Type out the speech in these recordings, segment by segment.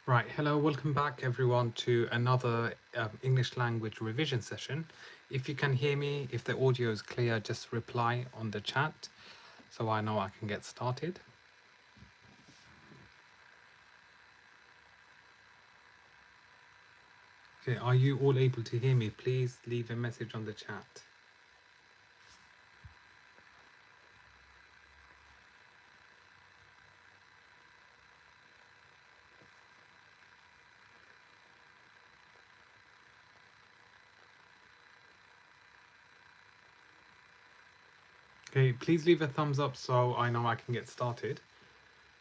Right, hello, welcome back everyone to another English language revision session. If you can hear me, if the audio is clear, just reply on the chat so I know I can get started. Okay, are you all able to hear me? Please leave a message on the chat. Okay, please leave a thumbs up so I know I can get started.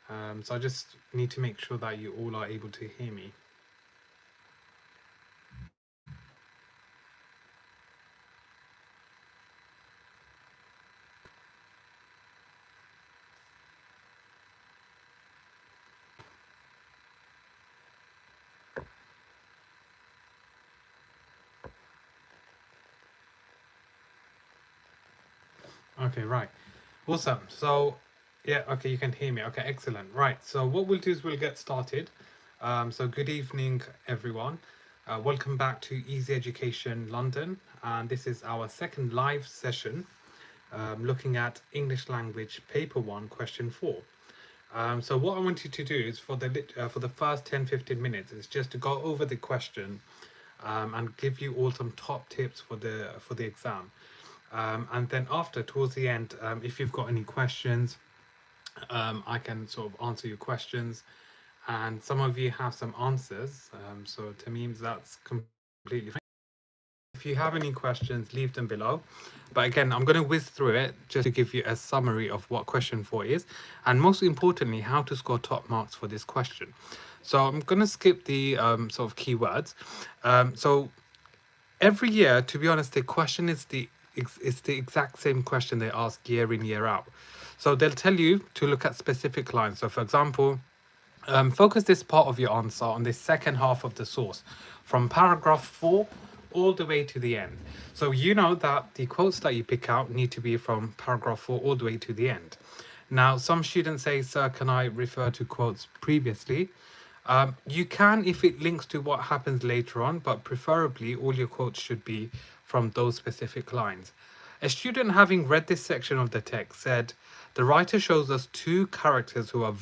So I just need to make sure that you all are able to hear me. Okay, right. Awesome. So, yeah, okay, you can hear me. Okay, excellent. Right. So, what we'll do is we'll get started. So, good evening, everyone. Welcome back to Easy Education London. And this is our second live session looking at English Language Paper 1, Question 4. So, what I want you to do is for the first 10-15 minutes is just to go over the question and give you all some top tips for the exam. And then after, towards the end, if you've got any questions, I can sort of answer your questions. And some of you have some answers. So Tamim, that's completely fine. If you have any questions, leave them below. But again, I'm going to whiz through it just to give you a summary of what question 4 is. And most importantly, how to score top marks for this question. So I'm going to skip the sort of keywords. So every year, to be honest, the question is it's the exact same question they ask year in, year out. So they'll tell you to look at specific lines. So for example, focus this part of your answer on the second half of the source, from paragraph 4 all the way to the end. So you know that the quotes that you pick out need to be from paragraph 4 all the way to the end. Now, some students say, sir, can I refer to quotes previously? You can if it links to what happens later on, but preferably all your quotes should be from those specific lines. A student having read this section of the text said, the writer shows us two characters who are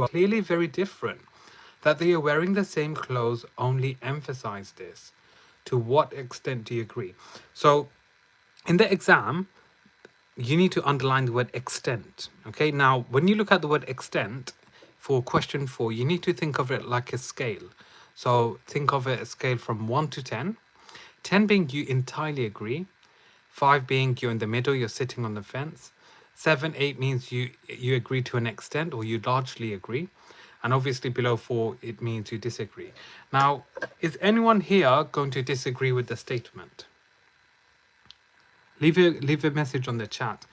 clearly very different. That they are wearing the same clothes only emphasize this. To what extent do you agree? So in the exam, you need to underline the word extent. Okay, now when you look at the word extent for question 4, you need to think of it like a scale. So think of it a scale from 1 to 10. 10 being you entirely agree, 5 being you're in the middle, you're sitting on the fence, 7, 8 means you agree to an extent or you largely agree, and obviously below 4 it means you disagree. Now, is anyone here going to disagree with the statement? Leave a message on the chat.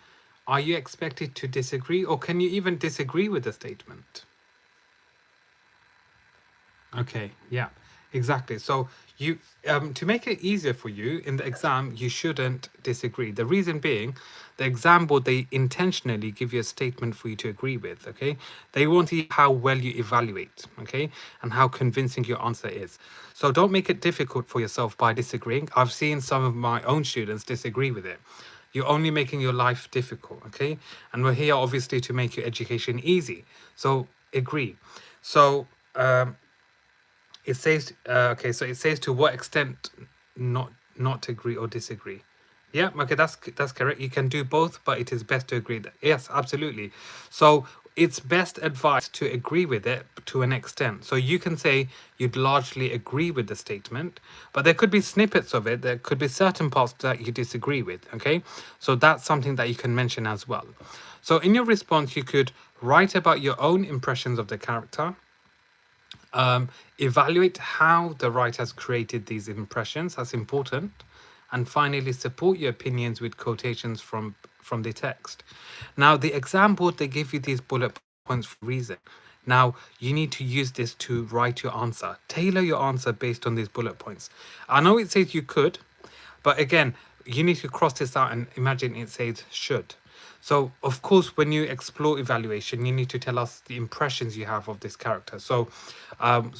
Are you expected to disagree, or can you even disagree with the statement? Okay, yeah, exactly. So you to make it easier for you in the exam, you shouldn't disagree. The reason being, the exam board, they intentionally give you a statement for you to agree with. Okay, they want to see how well you evaluate. Okay, and how convincing your answer is. So don't make it difficult for yourself by disagreeing. I've seen some of my own students disagree with it. You're only making your life difficult. Okay, and we're here obviously to make your education easy. So agree. So it says okay, so it says to what extent not agree or disagree. Yeah, okay, that's correct. You can do both, but it is best to agree. That yes, absolutely. So it's best advised to agree with it to an extent. So you can say you'd largely agree with the statement, but there could be snippets of it. There could be certain parts that you disagree with. Okay, so that's something that you can mention as well. So in your response, you could write about your own impressions of the character. Evaluate how the writer has created these impressions. That's important. And finally, support your opinions with quotations from the text. Now, the exam board, they give you these bullet points for a reason. Now, you need to use this to write your answer. Tailor your answer based on these bullet points. I know it says you could, but again, you need to cross this out and imagine it says should. So, of course, when you explore evaluation, you need to tell us the impressions you have of this character. So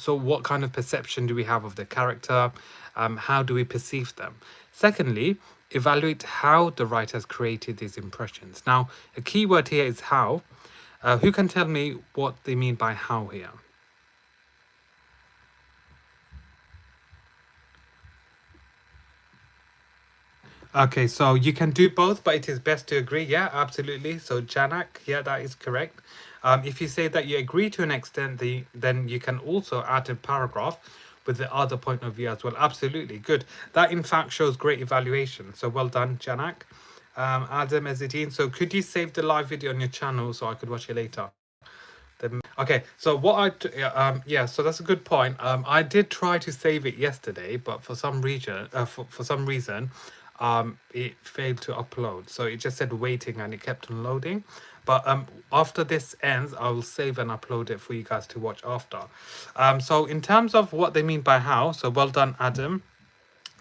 what kind of perception do we have of the character? How do we perceive them? Secondly, evaluate how the writer has created these impressions. Now, a key word here is how. Who can tell me what they mean by how here? Okay, so you can do both, but it is best to agree. Yeah, absolutely. So Janak, yeah, that is correct. If you say that you agree to an extent, then you can also add a paragraph with the other point of view as well. Absolutely, good. That in fact shows great evaluation. So well done, Janak. Adam Ezidine. So could you save the live video on your channel so I could watch it later? Okay, so yeah, so that's a good point. I did try to save it yesterday, but for some reason, it failed to upload. So it just said waiting and it kept on loading. But after this ends, I will save and upload it for you guys to watch after. So in terms of what they mean by how, so well done, Adam.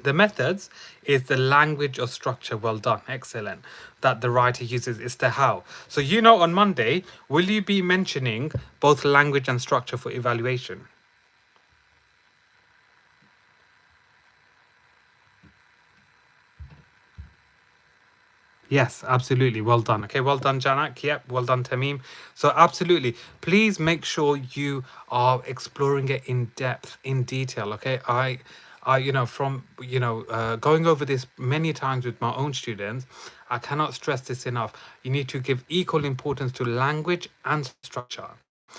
The methods is the language or structure, well done, excellent, that the writer uses is the how. So on Monday, will you be mentioning both language and structure for evaluation? Yes, absolutely. Well done. Okay, well done, Janak. Yep, well done, Tamim. So, absolutely. Please make sure you are exploring it in depth, in detail. Okay, from going over this many times with my own students, I cannot stress this enough. You need to give equal importance to language and structure.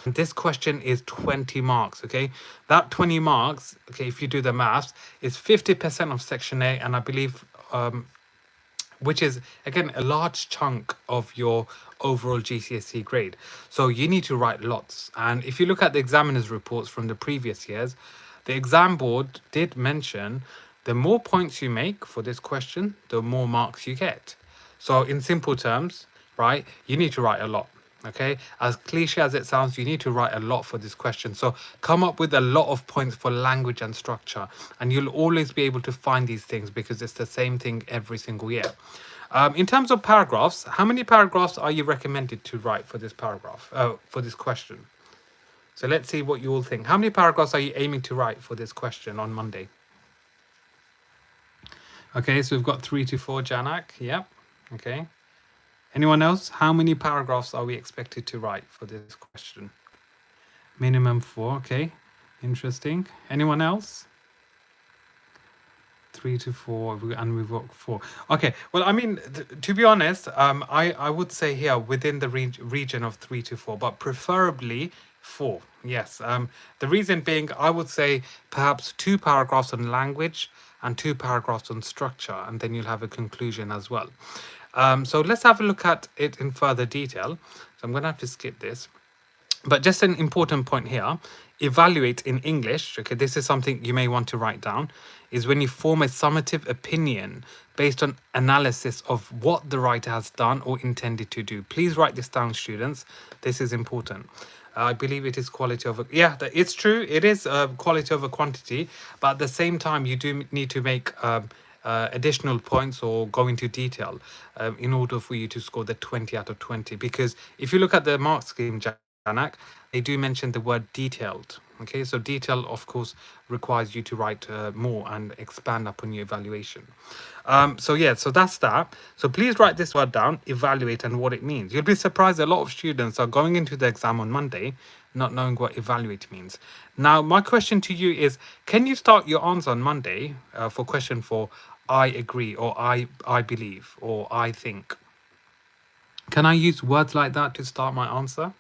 This question is 20 marks, okay? That 20 marks, okay, if you do the maths, is 50% of section A, and I believe which is again a large chunk of your overall GCSE grade. So you need to write lots. And if you look at the examiner's reports from the previous years, the exam board did mention the more points you make for this question, the more marks you get. So in simple terms, right, you need to write a lot. Okay, as cliche as it sounds, you need to write a lot for this question. So come up with a lot of points for language and structure, and you'll always be able to find these things because it's the same thing every single year. In terms of paragraphs, how many paragraphs are you recommended to write for this paragraph, for this question? So let's see what you all think. How many paragraphs are you aiming to write for this question on Monday? Okay, so we've got 3 to 4, Janak. Yep. Okay. Anyone else? How many paragraphs are we expected to write for this question? Minimum 4. Okay. Interesting. Anyone else? 3 to 4, and we've got 4. Okay. Well, I mean, to be honest, I would say here within the region of 3 to 4, but preferably 4. Yes. The reason being, I would say perhaps 2 paragraphs on language and 2 paragraphs on structure, and then you'll have a conclusion as well. So let's have a look at it in further detail. So I'm going to have to skip this. But just an important point here, evaluate in English, okay, this is something you may want to write down, is when you form a summative opinion based on analysis of what the writer has done or intended to do. Please write this down, students. This is important. I believe it is quality over... Yeah, it's true. It is quality over quantity. But at the same time, you do need to make... additional points or go into detail in order for you to score the 20 out of 20. Because if you look at the mark scheme, Janak, they do mention the word detailed. Okay, so detail, of course, requires you to write more and expand upon your evaluation. So yeah, so that's that. So please write this word down, evaluate, and what it means. You'll be surprised a lot of students are going into the exam on Monday not knowing what evaluate means. Now, my question to you is, can you start your answer on Monday for question 4, I agree, or I believe, or I think? Can I use words like that to start my answer?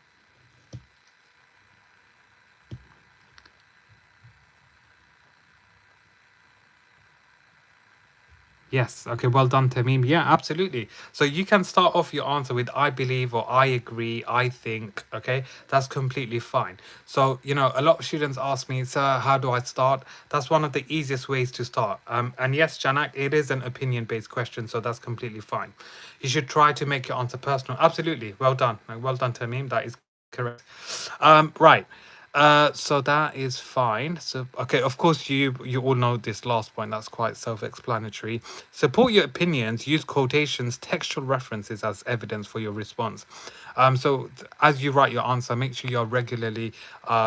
Yes. Okay. Well done, Tamim. Yeah, absolutely. So you can start off your answer with I believe or I agree, I think. Okay. That's completely fine. So, a lot of students ask me, sir, how do I start? That's one of the easiest ways to start. And yes, Janak, it is an opinion-based question, so that's completely fine. You should try to make your answer personal. Absolutely. Well done. Well done, Tamim. That is correct. Right. So that is fine. So okay, of course you all know this last point. That's quite self-explanatory. Support your opinions. Use quotations, textual references as evidence for your response. As you write your answer, make sure you're regularly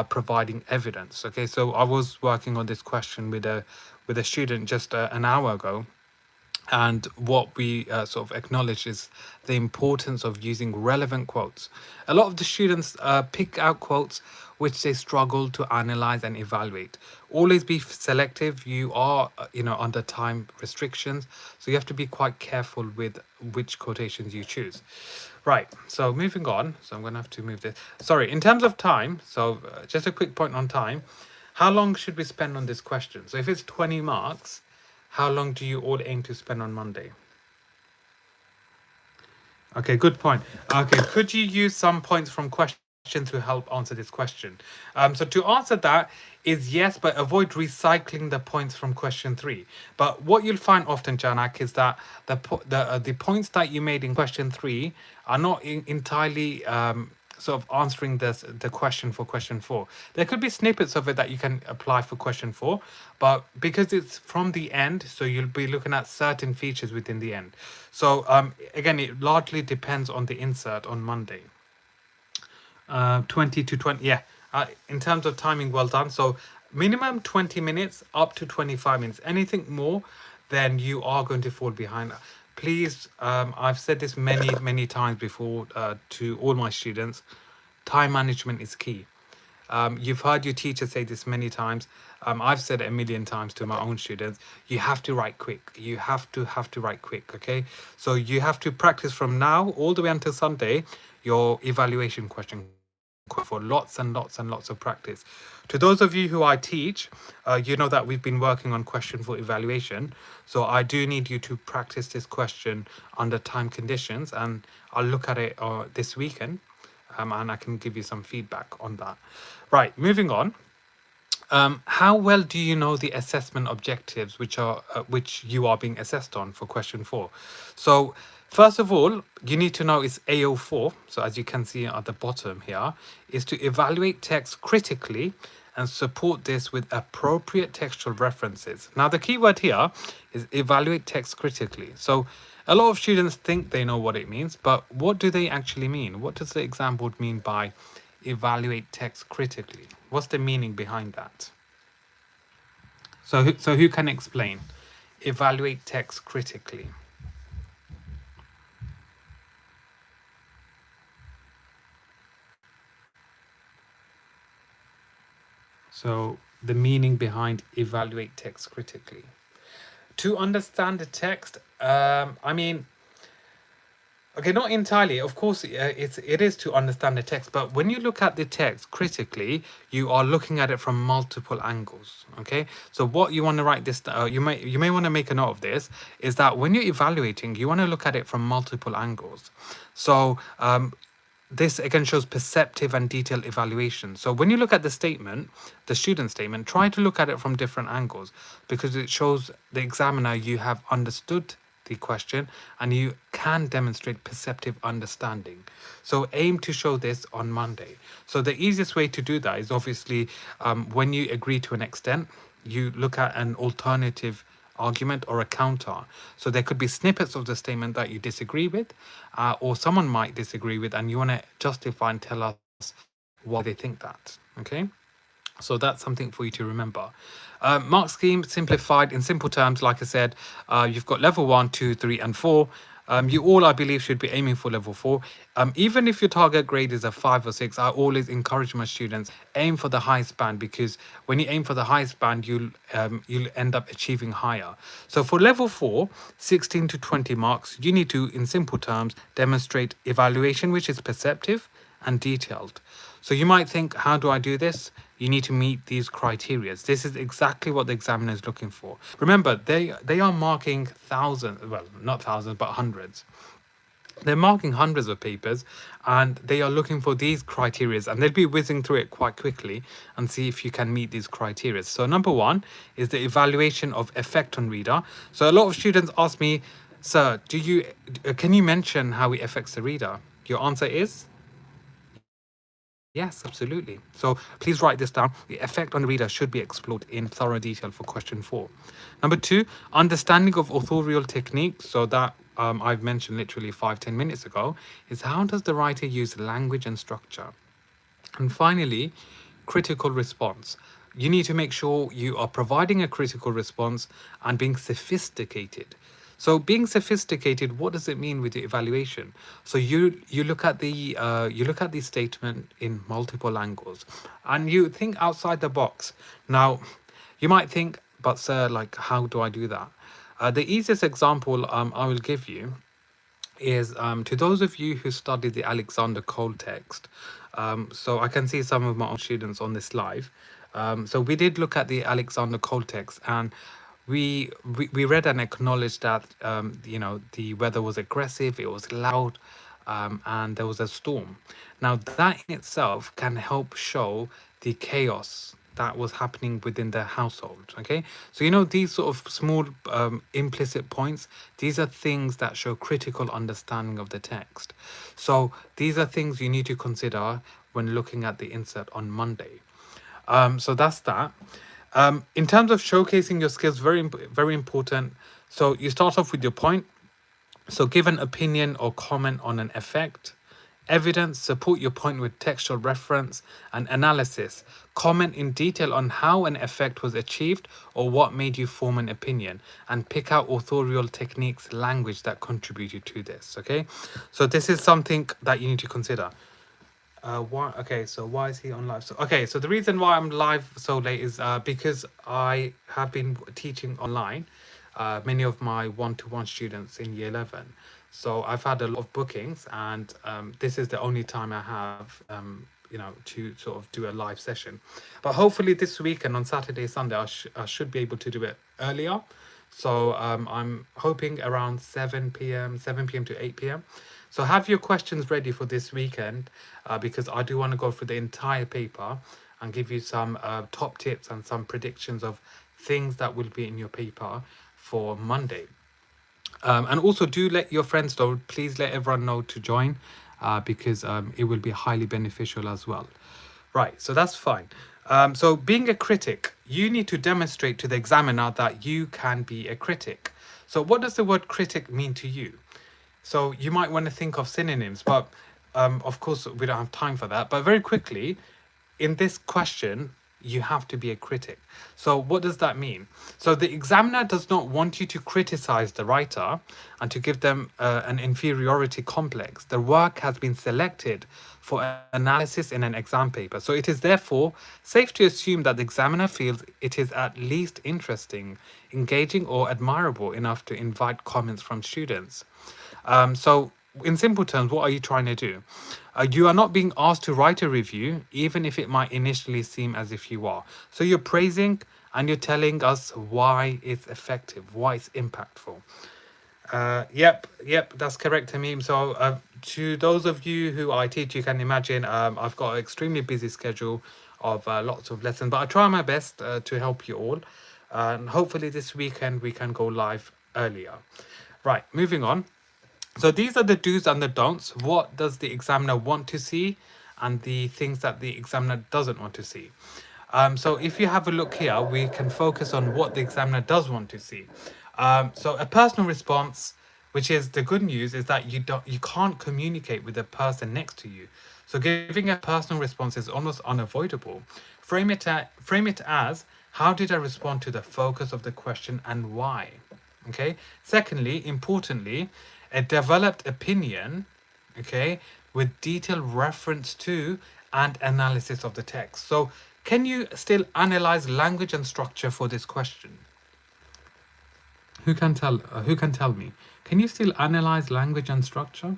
providing evidence. Okay, so I was working on this question with a student just an hour ago, and what we sort of acknowledge is the importance of using relevant quotes. A lot of the students pick out quotes which they struggle to analyze and evaluate. Always be selective. You are, under time restrictions, so you have to be quite careful with which quotations you choose. Right. So moving on. So I'm going to have to move this. Sorry. In terms of time. So just a quick point on time. How long should we spend on this question? So if it's 20 marks, how long do you all aim to spend on Monday? Okay, good point. Okay, could you use some points from question to help answer this question? So to answer that is yes, but avoid recycling the points from question three. But what you'll find often, Janak, is that the points that you made in question three are not entirely sort of answering the question for question four. There could be snippets of it that you can apply for question four, but because it's from the end, so you'll be looking at certain features within the end. So again, it largely depends on the insert on Monday. 20 to 20, yeah. In terms of timing, well done. So minimum 20 minutes up to 25 minutes. Anything more, then you are going to fall behind. Please, I've said this many times before to all my students. Time management is key. You've heard your teacher say this many times. I've said it a million times to my own students. You have to write quick. You have to write quick. Okay, so you have to practice from now all the way until Sunday your evaluation question for lots and lots and lots of practice. To those of you who I teach, you know that we've been working on question for evaluation. So I do need you to practice this question under time conditions, and I'll look at it this weekend, and I can give you some feedback on that. Right, moving on. How well do you know the assessment objectives which you are being assessed on for question four? So first of all, you need to know it's AO4. So as you can see at the bottom here, is to evaluate text critically and support this with appropriate textual references. Now the key word here is evaluate text critically. So a lot of students think they know what it means, but what do they actually mean? What does the exam board mean by evaluate text critically? What's the meaning behind that? So who can explain? Evaluate text critically. So the meaning behind evaluate text critically. To understand the text, I mean, okay, not entirely. Of course, it is to understand the text, but when you look at the text critically, you are looking at it from multiple angles. Okay, so what you want to write this, you may want to make a note of this, is that when you're evaluating, you want to look at it from multiple angles. So this again shows perceptive and detailed evaluation. So when you look at the statement, the student statement, try to look at it from different angles, because it shows the examiner you have understood the question and you can demonstrate perceptive understanding. So aim to show this on Monday. So the easiest way to do that is obviously when you agree to an extent, you look at an alternative argument or a counter. So there could be snippets of the statement that you disagree with, or someone might disagree with, and you want to justify and tell us why they think that. Okay, so that's something for you to remember. Mark scheme simplified in simple terms. Like I said, you've got level 1, 2, 3, and 4. You all, I believe, should be aiming for level 4. Even if your target grade is a 5 or 6, I always encourage my students aim for the highest band, because when you aim for the highest band, you'll end up achieving higher. So for level 4, 16 to 20 marks, you need to, in simple terms, demonstrate evaluation which is perceptive and detailed. So you might think, how do I do this? You need to meet these criteria. This is exactly what the examiner is looking for. Remember, they are marking thousands, well, not thousands, but hundreds. They're marking hundreds of papers, and they are looking for these criteria, and they'll be whizzing through it quite quickly and see if you can meet these criteria. So number 1 is the evaluation of effect on reader. So a lot of students ask me, sir, can you mention how it affects the reader? Your answer is Yes, absolutely. So please write this down. The effect on the reader should be explored in thorough detail for question 4. Number 2, understanding of authorial technique. So that I've mentioned literally 5-10 minutes ago, is how does the writer use language and structure? And finally, critical response. You need to make sure you are providing a critical response and being sophisticated. So being sophisticated, what does it mean with the evaluation? So you look at the statement in multiple angles, and you think outside the box. Now, you might think, but sir, like, how do I do that? The easiest example I will give you is to those of you who studied the Alexander Cole text. So I can see some of my own students on this live. So we did look at the Alexander Cole text, and we read and acknowledged that the weather was aggressive, it was loud, and there was a storm. Now that in itself can help show the chaos that was happening within the household. Okay, so these sort of small implicit points, these are things that show critical understanding of the text. So these are things you need to consider when looking at the insert on Monday. So that's that. In terms of showcasing your skills, very important. So you start off with your point. So give an opinion or comment on an effect. Evidence, support your point with textual reference. And analysis, comment in detail on how an effect was achieved or what made you form an opinion. And pick out authorial techniques, language that contributed to this. Okay, so this is something that you need to consider. Why? Okay, so why is he on live? So okay, so the reason why I'm live so late is because I have been teaching online. Many of my one-to-one students in year 11. So I've had a lot of bookings, and this is the only time I have, to sort of do a live session. But hopefully this weekend on Saturday, Sunday, I should be able to do it earlier. So I'm hoping around 7 p.m. to 8 p.m. So have your questions ready for this weekend, because I do want to go through the entire paper and give you some top tips and some predictions of things that will be in your paper for Monday. And also do let your friends know, please let everyone know to join, because it will be highly beneficial as well. Right, so that's fine. So being a critic, you need to demonstrate to the examiner that you can be a critic. So what does the word critic mean to you? So you might want to think of synonyms, but of course we don't have time for that. But very quickly, in this question, you have to be a critic. So what does that mean? So the examiner does not want you to criticize the writer and to give them an inferiority complex. The work has been selected for analysis in an exam paper. So it is therefore safe to assume that the examiner feels it is at least interesting, engaging, or admirable enough to invite comments from students. So in simple terms, what are you trying to do? You are not being asked to write a review, even if it might initially seem as if you are. So you're praising and you're telling us why it's effective, why it's impactful. Yep, that's correct, Tamim. So to those of you who I teach, you can imagine I've got an extremely busy schedule of lots of lessons, but I try my best to help you all. And hopefully this weekend we can go live earlier. Right, moving on. So these are the do's and the don'ts. What does the examiner want to see, and the things that the examiner doesn't want to see. So if you have a look here, we can focus on what the examiner does want to see. So a personal response, which is the good news, is that you can't communicate with the person next to you. So giving a personal response is almost unavoidable. Frame it as, how did I respond to the focus of the question and why? Okay. Secondly, importantly, a developed opinion, okay, with detailed reference to and analysis of the text. So can you still analyze language and structure for this question? Who can tell me? Can you still analyze language and structure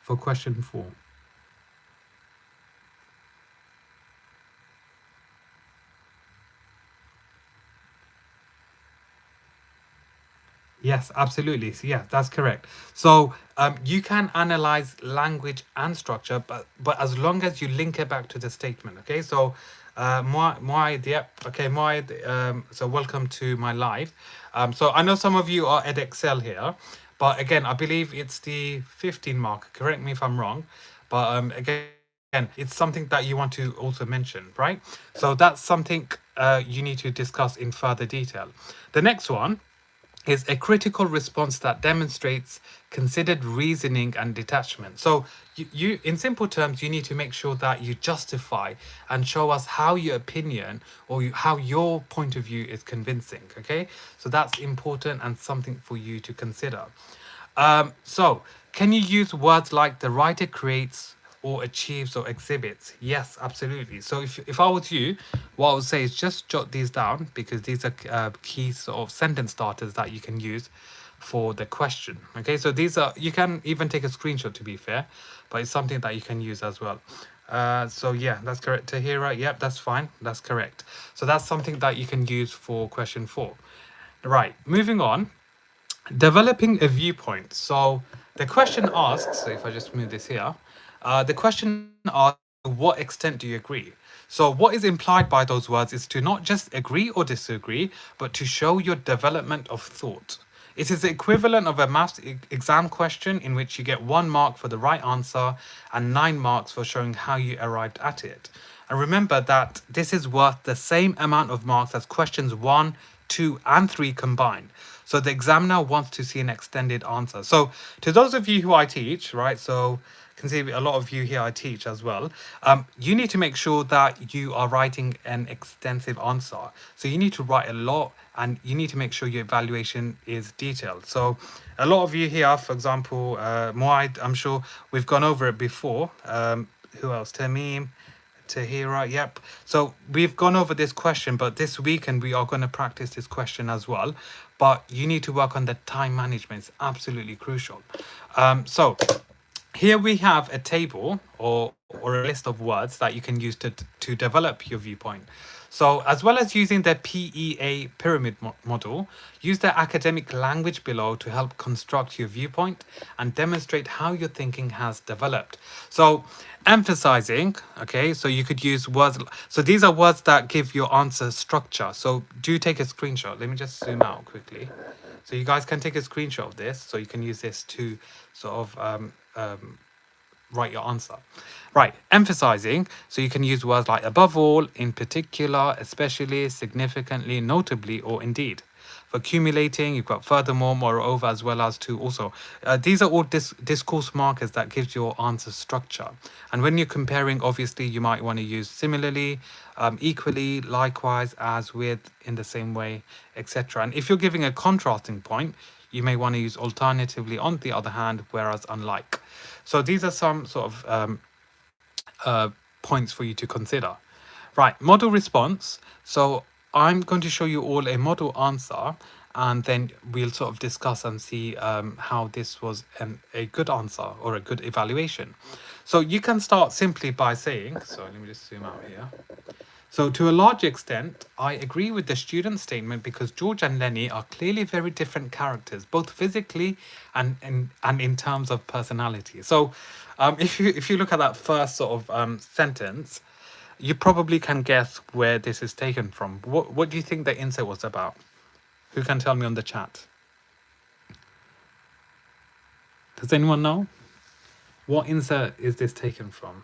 for question 4? Yes, absolutely. So, yeah, that's correct. So you can analyze language and structure, but as long as you link it back to the statement. Okay. So so welcome to my live. So I know some of you are Edexcel here, but again, I believe it's the 15 mark. Correct me if I'm wrong, but again. it's something that you want to also mention, right? So that's something you need to discuss in further detail. The next one is a critical response that demonstrates considered reasoning and detachment. So you in simple terms, you need to make sure that you justify and show us how your opinion or how your point of view is convincing. Okay, so that's important and something for you to consider. So, can you use words like the writer creates or achieves or exhibits? Yes, absolutely. So, if I was you, what I would say is just jot these down because these are key sort of sentence starters that you can use for the question. Okay, so these are, you can even take a screenshot to be fair, but it's something that you can use as well. So yeah, that's correct. Tahira, yep, that's fine. That's correct. So that's something that you can use for question 4. Right, moving on. Developing a viewpoint. So the question asks, so if I just move this here, the question asks, to what extent do you agree? So what is implied by those words is to not just agree or disagree, but to show your development of thought. It is the equivalent of a maths exam question in which you get 1 mark for the right answer and 9 marks for showing how you arrived at it. And remember that this is worth the same amount of marks as questions 1, 2, and 3 combined. So the examiner wants to see an extended answer. So to those of you who I teach, right? So I can see a lot of you here I teach as well. You need to make sure that you are writing an extensive answer. So you need to write a lot and you need to make sure your evaluation is detailed. So a lot of you here, for example, Moaid, I'm sure we've gone over it before. Who else? Tamim. Tahira, yep. So we've gone over this question, but this weekend we are going to practice this question as well. But you need to work on the time management. It's absolutely crucial. So here we have a table or a list of words that you can use to develop your viewpoint. So as well as using the PEA pyramid model, use the academic language below to help construct your viewpoint and demonstrate how your thinking has developed. So emphasizing, okay, so you could use words. So these are words that give your answer structure. So do take a screenshot. Let me just zoom out quickly. So you guys can take a screenshot of this. So you can use this to sort of write your answer. Right, emphasizing. So you can use words like above all, in particular, especially, significantly, notably, or indeed. For accumulating, you've got furthermore, moreover, as well as to also. These are all discourse markers that gives your answer structure. And when you're comparing, obviously, you might want to use similarly, equally, likewise, as with, in the same way, etc. And if you're giving a contrasting point, you may want to use alternatively, on the other hand, whereas unlike. So these are some sort of points for you to consider. Right, model response. So I'm going to show you all a model answer and then we'll sort of discuss and see how this was a good answer or a good evaluation. So you can start simply by saying, so let me just zoom out here. So to a large extent, I agree with the student statement because George and Lenny are clearly very different characters, both physically and in terms of personality. So if you look at that first sort of sentence, you probably can guess where this is taken from. What do you think the insert was about? Who can tell me on the chat? Does anyone know? What insert is this taken from?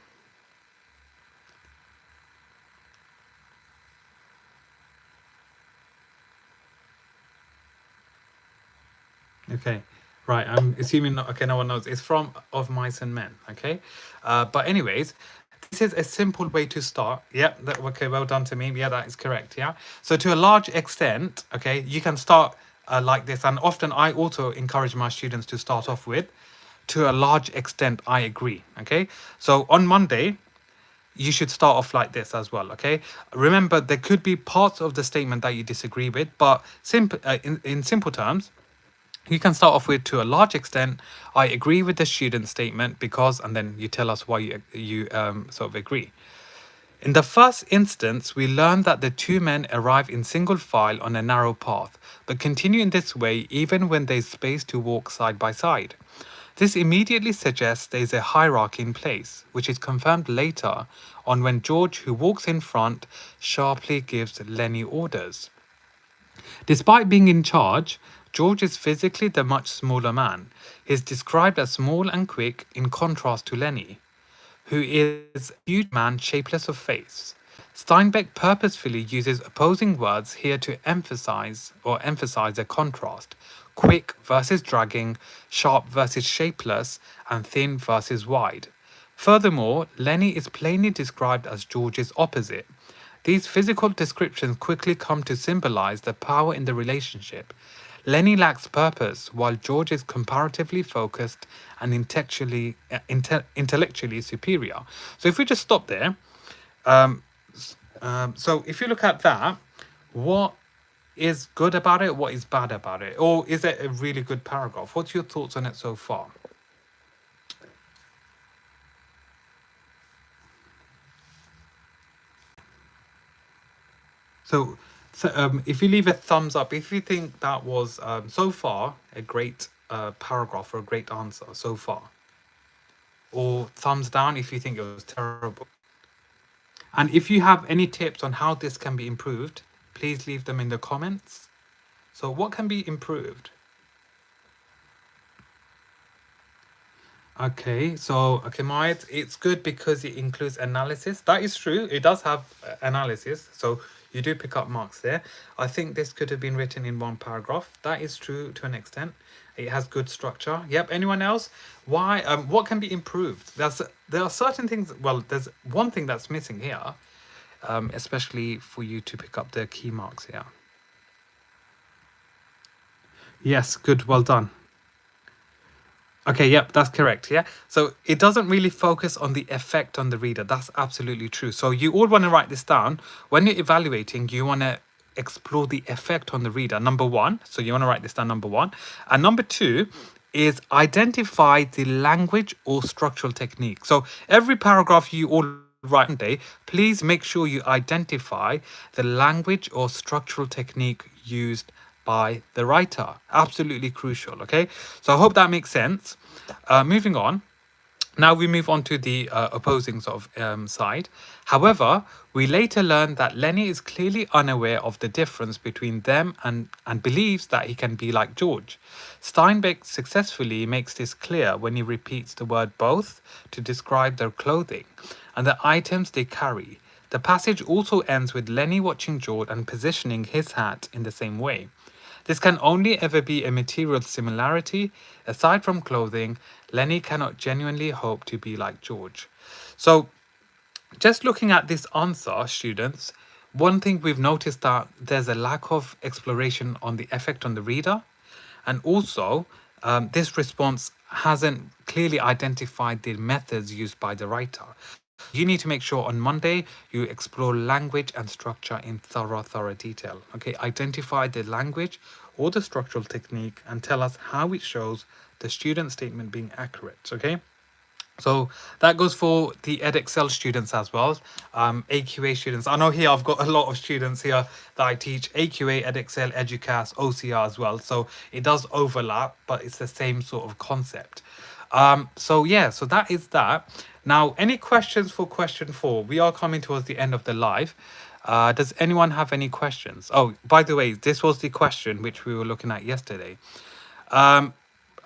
Okay, right. I'm assuming okay, no one knows. It's from Of Mice and Men. Okay, but anyways, this is a simple way to start. Yeah, okay. Well done to me. Yeah, that is correct. Yeah. So to a large extent, okay, you can start like this, and often I also encourage my students to start off with. To a large extent, I agree. Okay, so on Monday, you should start off like this as well. Okay, remember there could be parts of the statement that you disagree with, but in simple terms, you can start off with to a large extent, I agree with the student statement because, and then you tell us why you sort of agree. In the first instance, we learn that the two men arrive in single file on a narrow path, but continue in this way even when there's space to walk side by side. This immediately suggests there is a hierarchy in place, which is confirmed later on when George, who walks in front, sharply gives Lenny orders. Despite being in charge, George is physically the much smaller man. He is described as small and quick in contrast to Lenny, who is a huge man shapeless of face. Steinbeck purposefully uses opposing words here to emphasize a contrast: quick versus dragging, sharp versus shapeless, and thin versus wide. Furthermore, Lenny is plainly described as George's opposite. These physical descriptions quickly come to symbolize the power in the relationship. Lenny lacks purpose, while George is comparatively focused and intellectually superior. So if we just stop there, um, so if you look at that, what is good about it? What is bad about it? Or is it a really good paragraph? What's your thoughts on it so far? So, if you leave a thumbs up, if you think that was so far a great paragraph or a great answer so far, or thumbs down if you think it was terrible. And if you have any tips on how this can be improved, please leave them in the comments. So, what can be improved? Okay, Maya, it's good because it includes analysis. That is true. It does have analysis, so you do pick up marks there. I think this could have been written in one paragraph. That is true to an extent. It has good structure. Yep. Anyone else? Why? What can be improved? There are certain things. Well, there's one thing that's missing here, especially for you to pick up the key marks here. Yes. Good. Well done. Okay, yep, that's correct. Yeah. So it doesn't really focus on the effect on the reader. That's absolutely true. So you all want to write this down. When you're evaluating, you want to explore the effect on the reader. Number one. So you want to write this down, number one. And number two is identify the language or structural technique. So every paragraph you all write today, please make sure you identify the language or structural technique used by the writer. Absolutely crucial. Okay, so I hope that makes sense. Moving on. Now we move on to the opposing sort of side. However, we later learn that Lenny is clearly unaware of the difference between them and believes that he can be like George. Steinbeck successfully makes this clear when he repeats the word both to describe their clothing and the items they carry. The passage also ends with Lenny watching George and positioning his hat in the same way. This can only ever be a material similarity. Aside from clothing, Lenny cannot genuinely hope to be like George. So, just looking at this answer, students, one thing we've noticed that there's a lack of exploration on the effect on the reader. And also, this response hasn't clearly identified the methods used by the writer. You need to make sure on Monday you explore language and structure in thorough detail. Okay, identify the language or the structural technique and tell us how it shows the student statement being accurate. Okay. So that goes for the EdXL students as well, AQA students. I know here I've got a lot of students here that I teach AQA, EdXL, EduCast, OCR as well. So it does overlap, but it's the same sort of concept. So yeah, so that is that. Now, any questions for question 4? We are coming towards the end of the live. Does anyone have any questions? Oh, by the way, this was the question which we were looking at yesterday.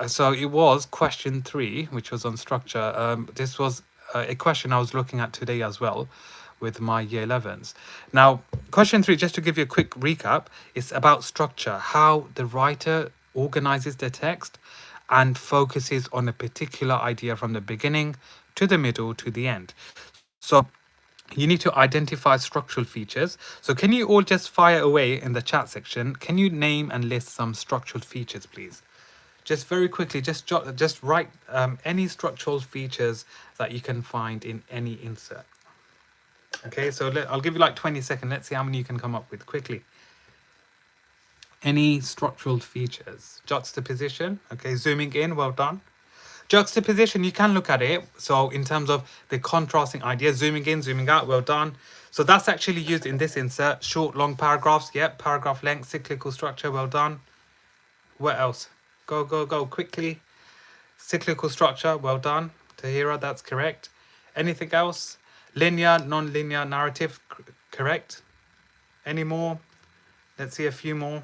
So it was question 3, which was on structure. This was a question I was looking at today as well with my year 11s. Now, question 3, just to give you a quick recap, is about structure, how the writer organizes the text and focuses on a particular idea from the beginning to the middle to the end. So you need to identify structural features. So can you all just fire away in the chat section? Can you name and list some structural features, please? Just very quickly, just write any structural features that you can find in any insert. Okay, so I'll give you like 20 seconds. Let's see how many you can come up with quickly. Any structural features? Juxtaposition. Okay, zooming in, well done. Juxtaposition, you can look at it. So in terms of the contrasting idea, zooming in, zooming out, well done. So that's actually used in this insert. Short, long paragraphs, yep, paragraph length, cyclical structure, well done. What else? Go, go, go, quickly. Cyclical structure, well done. Tahira, that's correct. Anything else? Linear, non-linear narrative, correct. Any more? Let's see a few more.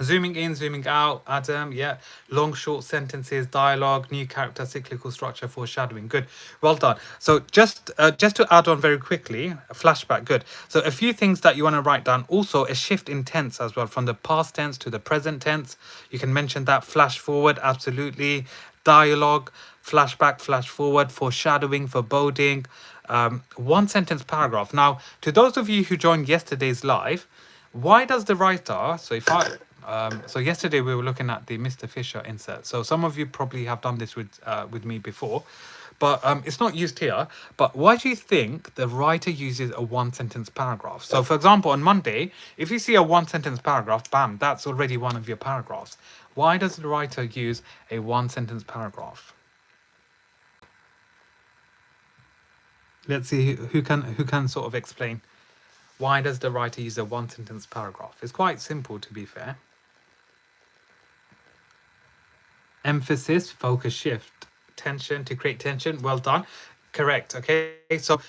Zooming in, zooming out, Adam, yeah. Long, short sentences, dialogue, new character, cyclical structure, foreshadowing. Good. Well done. So just to add on very quickly, a flashback, good. So a few things that you want to write down. Also a shift in tense as well, from the past tense to the present tense. You can mention that. Flash forward, absolutely. Dialogue, flashback, flash forward, foreshadowing, foreboding, one sentence paragraph. Now, to those of you who joined yesterday's live, why does the writer, so if I, so yesterday we were looking at the Mr. Fisher insert. So some of you probably have done this with me before, but it's not used here. But why do you think the writer uses a one sentence paragraph? So for example, on Monday, if you see a one sentence paragraph, bam, that's already one of your paragraphs. Why does the writer use a one sentence paragraph? Let's see who can sort of explain. Why does the writer use a one sentence paragraph? It's quite simple, to be fair. Emphasis, focus, shift, tension, to create tension. Well done. Correct. Okay. So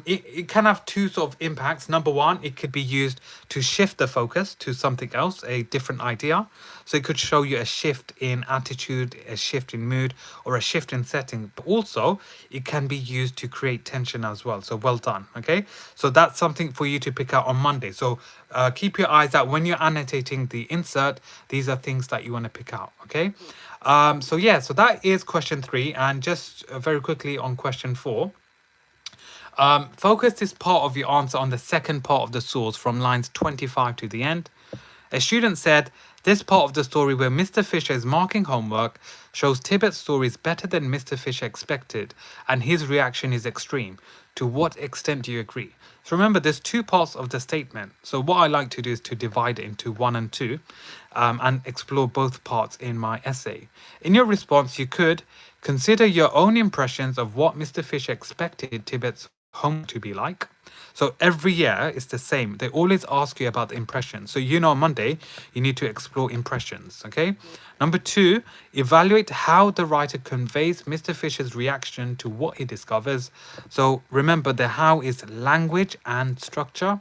it can have two sort of impacts. Number one, it could be used to shift the focus to something else, a different idea. So it could show you a shift in attitude, a shift in mood, or a shift in setting. But also, it can be used to create tension as well. So well done. Okay. So that's something for you to pick out on Monday. So keep your eyes out when you're annotating the insert. These are things that you want to pick out. Okay. So yeah, so that is question 3. And just very quickly on question 4. Focus this part of your answer on the second part of the source from lines 25 to the end. A student said, this part of the story where Mr. Fisher is marking homework shows Tibet's story is better than Mr. Fisher expected, and his reaction is extreme. To what extent do you agree? So remember, there's two parts of the statement. So what I like to do is to divide it into 1 and 2 and explore both parts in my essay. In your response, you could consider your own impressions of what Mr. Fisher expected Tibet's home to be like. So every year it's the same. They always ask you about the impressions. So on Monday, you need to explore impressions, okay? Number 2, evaluate how the writer conveys Mr. Fisher's reaction to what he discovers. So remember, the how is language and structure.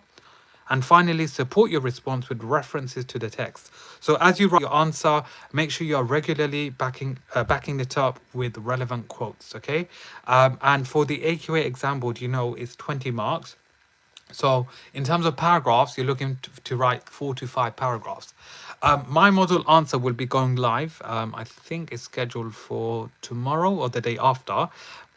And finally, support your response with references to the text. So as you write your answer, make sure you are regularly backing it up with relevant quotes, okay? And for the AQA exam board, it's 20 marks. So in terms of paragraphs, you're looking to write 4 to 5 paragraphs. My model answer will be going live. I think it's scheduled for tomorrow or the day after.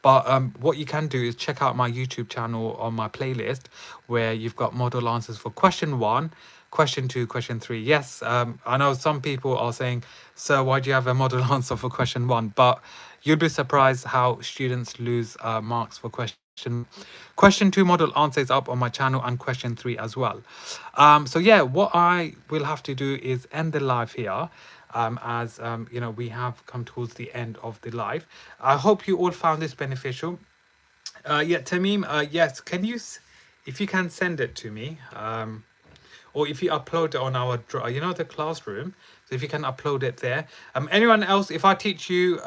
But what you can do is check out my YouTube channel on my playlist where you've got model answers for question 1, question 2, question 3. Yes, I know some people are saying, sir, why do you have a model answer for question 1? But you'll be surprised how students lose marks for question 2 model answer is up on my channel, and question 3 as well. So yeah, what I will have to do is end the live here. As we have come towards the end of the live. I hope you all found this beneficial. Yeah, Tamim, yes, can you, if you can send it to me, or if you upload it on our, the classroom, so if you can upload it there. Anyone else, if I teach you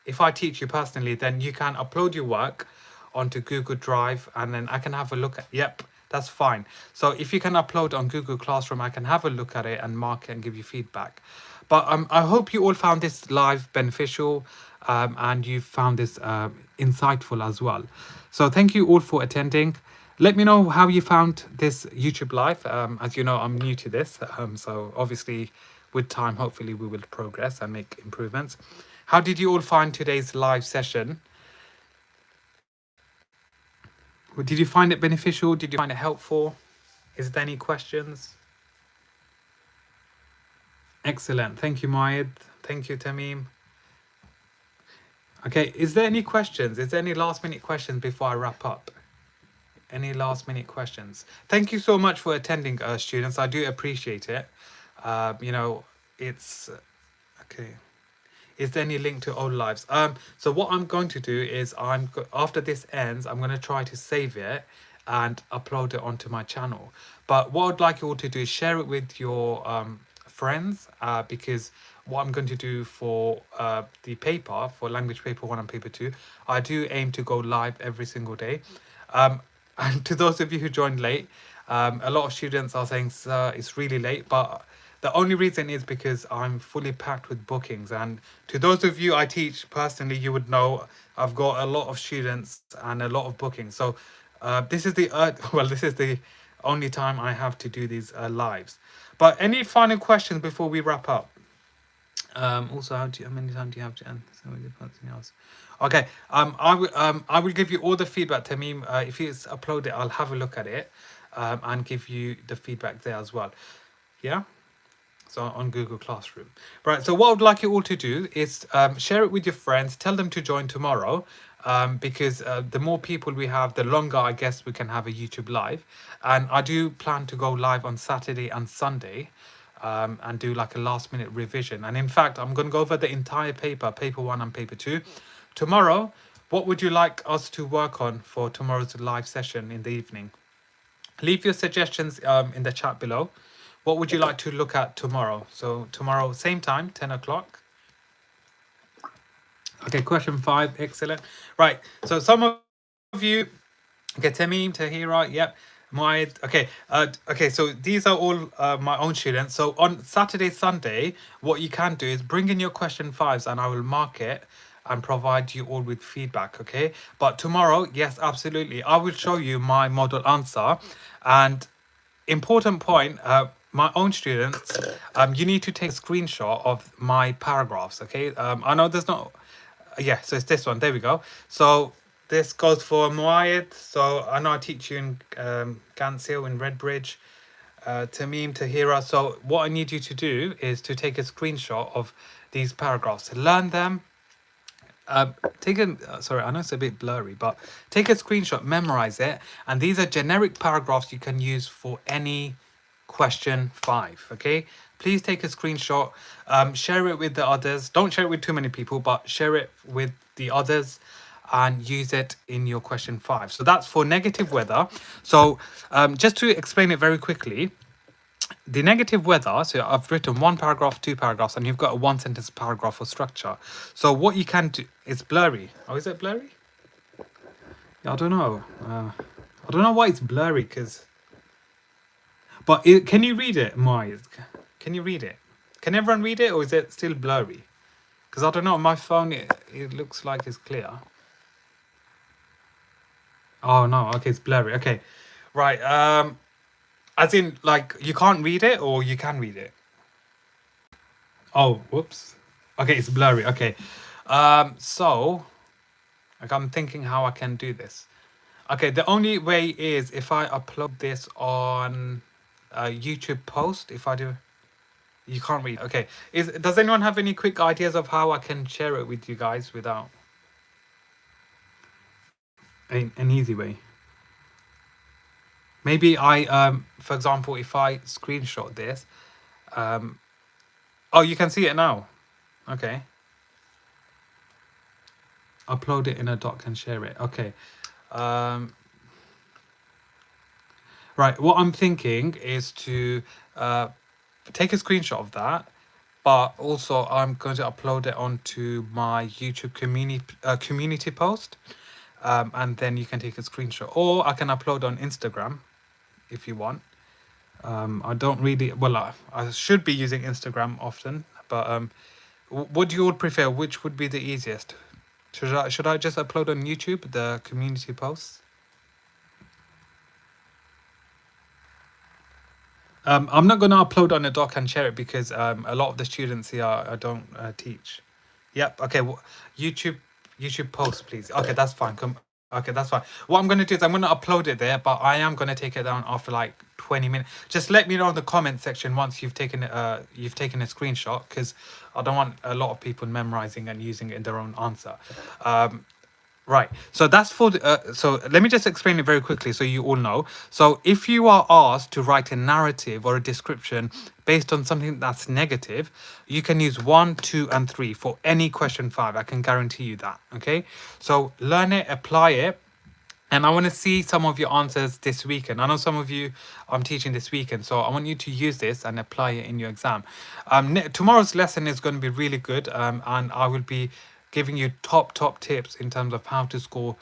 personally, then you can upload your work onto Google Drive, and then I can have a look at, yep, that's fine. So if you can upload on Google Classroom, I can have a look at it and mark it and give you feedback. But I hope you all found this live beneficial, and you found this insightful as well. So thank you all for attending. Let me know how you found this YouTube live. As you know, I'm new to this. So obviously with time, hopefully we will progress and make improvements. How did you all find today's live session? Did you find it beneficial? Did you find it helpful? Is there any questions? Excellent. Thank you, Mayed. Thank you, Tamim. Okay, is there any questions? Is there any last minute questions before I wrap up? Any last minute questions? Thank you so much for attending, students. I do appreciate it. It's okay. Is there any link to old lives? So what I'm going to do is after this ends, I'm going to try to save it and upload it onto my channel. But what I'd like you all to do is share it with your friends, because what I'm going to do for the paper, for language paper 1 and paper 2, I do aim to go live every single day. And to those of you who joined late, a lot of students are saying, sir, it's really late, but The only reason is because I'm fully packed with bookings. And to those of you I teach personally, you would know I've got a lot of students and a lot of bookings. So this is the well, this is the only time I have to do these lives. But any final questions before we wrap up? Also, how many times do you have to answer something else? Okay. I will give you all the feedback, Tamim. If it's uploaded, I'll have a look at it, and give you the feedback there as well. Yeah. So on Google Classroom. Right. So what I would like you all to do is share it with your friends. Tell them to join tomorrow, because the more people we have, the longer I guess we can have a YouTube live. And I do plan to go live on Saturday and Sunday, and do like a last minute revision. And in fact, I'm going to go over the entire paper, paper one and paper two. Tomorrow, what would you like us to work on for tomorrow's live session in the evening? Leave your suggestions in the chat below. What would you like to look at tomorrow? So tomorrow, same time, 10 o'clock. Okay, question 5, excellent. Right, so some of you, okay, Tamim, Tahira, yep. Muaid, okay, okay, so these are all my own students. So on Saturday, Sunday, what you can do is bring in your question 5s and I will mark it and provide you all with feedback, okay? But tomorrow, yes, absolutely. I will show you my model answer. And important point, my own students, you need to take a screenshot of my paragraphs, okay? I know there's not, yeah, so it's this one, there we go. So this goes for Muayed. So I know I teach you in Gansil in Redbridge, Tamim, Tahira. So what I need you to do is to take a screenshot of these paragraphs, learn them. Take a sorry, I know it's a bit blurry, but take a screenshot, memorize it, and these are generic paragraphs you can use for any question 5. Okay, please take a screenshot, share it with the others. Don't share it with too many people, but share it with the others and use it in your question 5. So that's for negative weather. So just to explain it very quickly, the negative weather, so I've written 1 paragraph, 2 paragraphs, and you've got a 1 sentence paragraph or structure. So what you can do, it's blurry. Oh, is it blurry? Yeah, I don't know. I don't know why it's blurry, because... But can you read it, Mai? Can you read it? Can everyone read it, or is it still blurry? Because I don't know, on my phone, it looks like it's clear. Oh, no, okay, it's blurry. Okay, right. As in, like, you can't read it, or you can read it? Oh, whoops. Okay, it's blurry. Okay. So, like, I'm thinking how I can do this. Okay, the only way is if I upload this on a YouTube post. If I do, you can't read. Okay. Does anyone have any quick ideas of how I can share it with you guys without an easy way? Maybe for example, if I screenshot this, oh, you can see it now. Okay. Upload it in a doc and share it. Okay. Right, what I'm thinking is to take a screenshot of that, but also I'm going to upload it onto my YouTube community post, and then you can take a screenshot, or I can upload on Instagram if you want. I don't really, well, I should be using Instagram often, but what do you all prefer? Which would be the easiest? Should I just upload on YouTube the community posts? I'm not going to upload on a doc and share it because a lot of the students here I don't teach. Yep. Okay. YouTube post, please. Okay, that's fine. Okay, that's fine. What I'm going to do is I'm going to upload it there, but I am going to take it down after like 20 minutes. Just let me know in the comment section once you've taken a screenshot, because I don't want a lot of people memorizing and using it in their own answer. Right, so that's for the, so let me just explain it very quickly so you all know. So if you are asked to write a narrative or a description based on something that's negative, you can use 1, 2, and 3 for any question 5. I can guarantee you that, okay? So learn it, apply it, and I want to see some of your answers this weekend. I know some of you I'm teaching this weekend, so I want you to use this and apply it in your exam. Tomorrow's lesson is going to be really good, and I will be giving you top tips in terms of how to score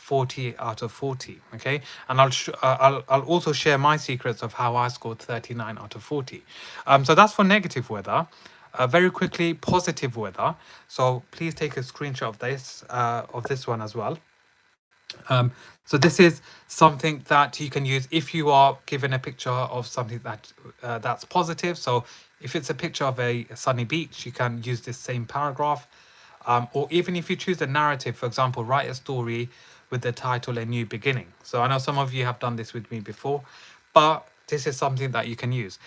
40 out of 40. Okay, and I'll also share my secrets of how I scored 39 out of 40. So that's for negative weather. Very quickly, positive weather. So please take a screenshot of this one as well. So this is something that you can use if you are given a picture of something that's positive. So if it's a picture of a sunny beach, you can use this same paragraph. Or even if you choose a narrative, for example, write a story with the title A New Beginning. So I know some of you have done this with me before, but this is something that you can use.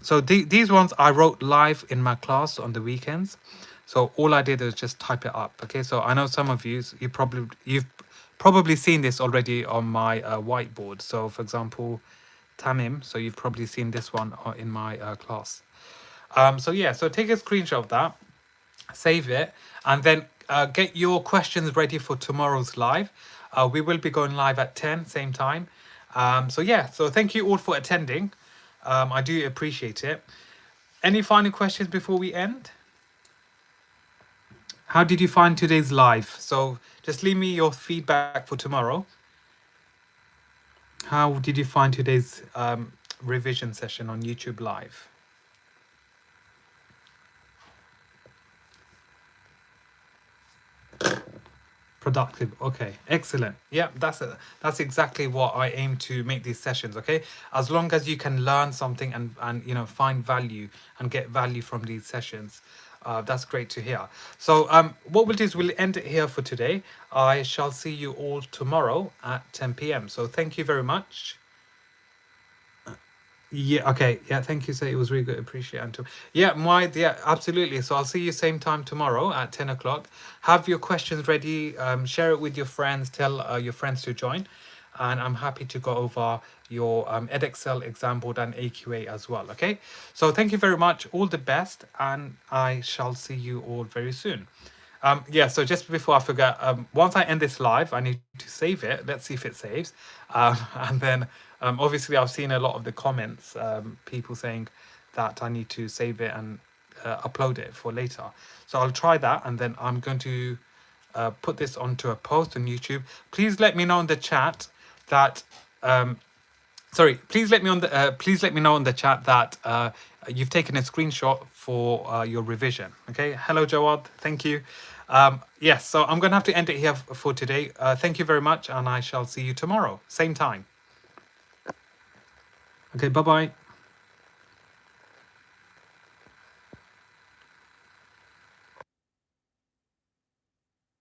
So these ones I wrote live in my class on the weekends. So all I did was just type it up. Okay, so I know some of you've probably seen this already on my whiteboard. So for example, Tamim, so you've probably seen this one in my class. So yeah, so take a screenshot of that, save it, and then get your questions ready for tomorrow's live. We will be going live at 10, same time. So yeah, so thank you all for attending. I do appreciate it. Any final questions before we end? How did you find today's live? So just leave me your feedback for tomorrow. How did you find today's revision session on YouTube Live? Productive. Okay, excellent. Yeah, that's exactly what I aim to make these sessions. Okay, as long as you can learn something and find value and get value from these sessions, that's great to hear. So what we'll do is we'll end it here for today. I shall see you all tomorrow at 10 p.m. So thank you very much. Yeah, okay. Yeah, thank you. Say it was really good. Appreciate it, Anton. Yeah, absolutely. So I'll see you same time tomorrow at 10 o'clock. Have your questions ready. Share it with your friends. Tell your friends to join. And I'm happy to go over your EdExcel exam board and AQA as well. Okay. So thank you very much. All the best. And I shall see you all very soon. Yeah, so just before I forget, once I end this live, I need to save it. Let's see if it saves. And then obviously I've seen a lot of the comments, people saying that I need to save it and upload it for later. So I'll try that, and then I'm going to put this onto a post on YouTube. Please let me know in the chat that please let me know in the chat that you've taken a screenshot for your revision. Okay, hello Jawad, thank you. Yes, so I'm gonna have to end it here for today. Thank you very much, and I shall see you tomorrow, same time. Okay, bye bye.